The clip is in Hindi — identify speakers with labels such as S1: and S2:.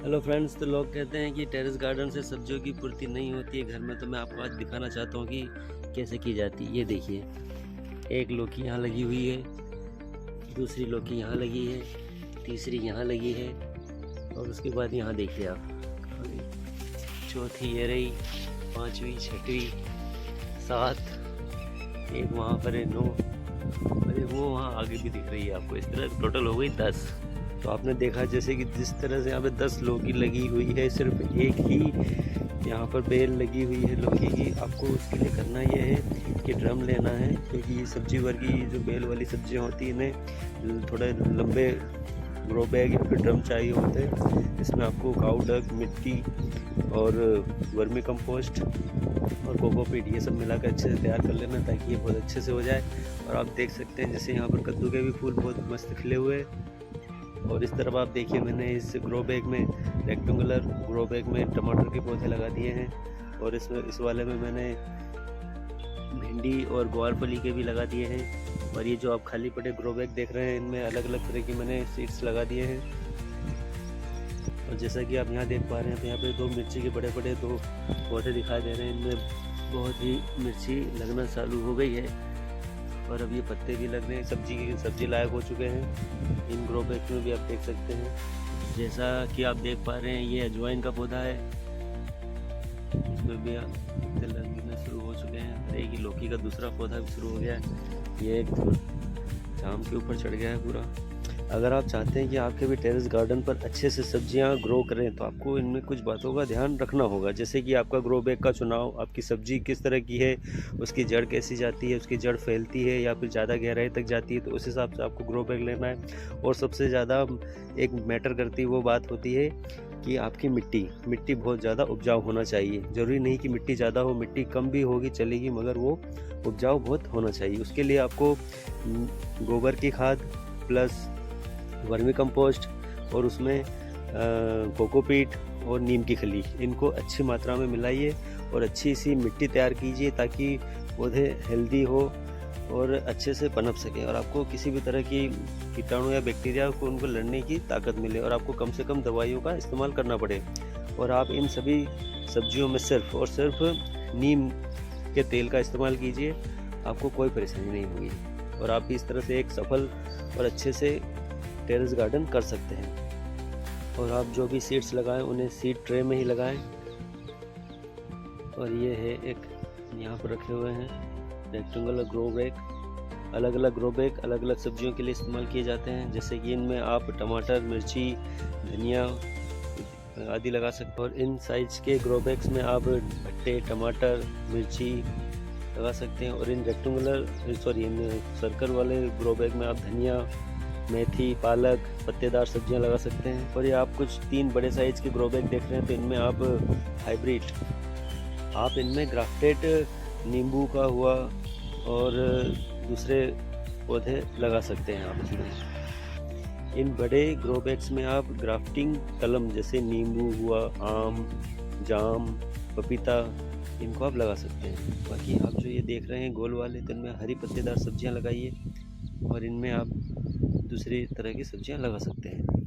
S1: हेलो फ्रेंड्स, तो लोग कहते हैं कि टेरेस गार्डन से सब्जियों की पूर्ति नहीं होती है घर में। तो मैं आपको आज दिखाना चाहता हूँ कि कैसे की जाती है। ये देखिए, एक लौकी यहाँ लगी हुई है, दूसरी लौकी यहाँ लगी है, तीसरी यहाँ लगी है, और उसके बाद यहाँ देखिए आप, चौथी ये रही, पाँचवीं, छठवीं, सात, एक वहाँ पर है 9, और एक वो वहाँ आगे भी दिख रही है आपको। इस तरह टोटल हो गई 10। तो आपने देखा जैसे कि जिस तरह से यहाँ पे 10 लौकी लगी हुई है, सिर्फ एक ही यहाँ पर बेल लगी हुई है लौकी की। आपको उसके लिए करना ये है कि ड्रम लेना है, क्योंकि ये सब्जी वर्गी जो बेल वाली सब्जियाँ होती हैं इन्हें थोड़े लंबे ग्रो बैग या फिर ड्रम चाहिए होते हैं। इसमें आपको काऊ डंग, मिट्टी और वर्मी कंपोस्ट और कोकोपीट ये सब मिलाकर अच्छे से तैयार कर लेना, ताकि ये बहुत अच्छे से हो जाए। और आप देख सकते हैं जैसे यहाँ पर कद्दू के भी फूल बहुत मस्त खिले हुए हैं। और इस तरफ आप देखिए, मैंने इस ग्रो बैग में, रेक्टेंगुलर ग्रो बैग में टमाटर के पौधे लगा दिए हैं, और इस वाले में मैंने भिंडी और ग्वारफली के भी लगा दिए हैं। और ये जो आप खाली पड़े ग्रो बैग देख रहे हैं, इनमें अलग अलग तरह की मैंने सीड्स लगा दिए हैं। और जैसा कि आप यहाँ देख पा रहे हैं, तो यहाँ पे 2 मिर्ची के बड़े बड़े 2 पौधे दिखाई दे रहे हैं। इनमें बहुत ही मिर्ची लगना चालू हो गई है, और अब ये पत्ते भी लग रहे हैं, सब्जी लायक हो चुके हैं। इन ग्रो बैग में भी आप देख सकते हैं, जैसा कि आप देख पा रहे हैं, ये अजवाइन का पौधा है, इसमें भी पत्ते लगने शुरू हो चुके हैं। एक ही लौकी का दूसरा पौधा भी शुरू हो गया है, ये एक जाम के ऊपर चढ़ गया है पूरा। अगर आप चाहते हैं कि आपके भी टेरेस गार्डन पर अच्छे से सब्जियां ग्रो करें, तो आपको इनमें कुछ बातों का ध्यान रखना होगा। जैसे कि आपका ग्रो बैग का चुनाव, आपकी सब्जी किस तरह की है, उसकी जड़ कैसी जाती है, उसकी जड़ फैलती है या फिर ज़्यादा गहराई तक जाती है, तो उस हिसाब से आपको ग्रो बैग लेना है। और सबसे ज़्यादा एक मैटर करती वो बात होती है कि आपकी मिट्टी बहुत ज़्यादा उपजाऊ होना चाहिए। ज़रूरी नहीं कि मिट्टी ज़्यादा हो, मिट्टी कम भी होगी चलेगी, मगर वो उपजाऊ बहुत होना चाहिए। उसके लिए आपको गोबर की खाद प्लस वर्मी कंपोस्ट और उसमें कोकोपीट और नीम की खली, इनको अच्छी मात्रा में मिलाइए और अच्छी सी मिट्टी तैयार कीजिए, ताकि पौधे हेल्दी हो और अच्छे से पनप सकें, और आपको किसी भी तरह की कीटाणु या बैक्टीरिया को उनको लड़ने की ताकत मिले, और आपको कम से कम दवाइयों का इस्तेमाल करना पड़े। और आप इन सभी सब्जियों में सिर्फ और सिर्फ नीम के तेल का इस्तेमाल कीजिए, आपको कोई परेशानी नहीं होगी, और आप भी इस तरह से एक सफल और अच्छे से टेरेस गार्डन कर सकते हैं। और आप जो भी सीड्स लगाएं उन्हें सीड ट्रे में ही लगाएं। और ये है एक यहाँ पर रखे हुए हैं रेक्टेंगुलर ग्रो बैग। अलग अलग ग्रो बैग अलग अलग सब्जियों के लिए इस्तेमाल किए जाते हैं, जैसे कि इनमें आप टमाटर, मिर्ची, धनिया आदि लगा सकते हैं। और इन साइज के ग्रो बैग्स में आप भट्टे, टमाटर, मिर्ची लगा सकते हैं। और इन इन सर्कल वाले ग्रो बैग में आप धनिया, मेथी, पालक, पत्तेदार सब्जियां लगा सकते हैं। और ये आप कुछ 3 बड़े साइज के ग्रो बैग देख रहे हैं, तो इनमें आप हाइब्रिड, आप इनमें ग्राफ्टेड नींबू का हुआ और दूसरे पौधे लगा सकते हैं आप इसमें। इन बड़े ग्रो बैग्स में आप ग्राफ्टिंग कलम, जैसे नींबू हुआ, आम, जाम, पपीता, इनको आप लगा सकते हैं। बाकी आप जो ये देख रहे हैं गोल वाले, तो इनमें हरी पत्तेदार सब्जियां लगाइए, और इनमें आप दूसरी तरह की सब्जियां लगा सकते हैं।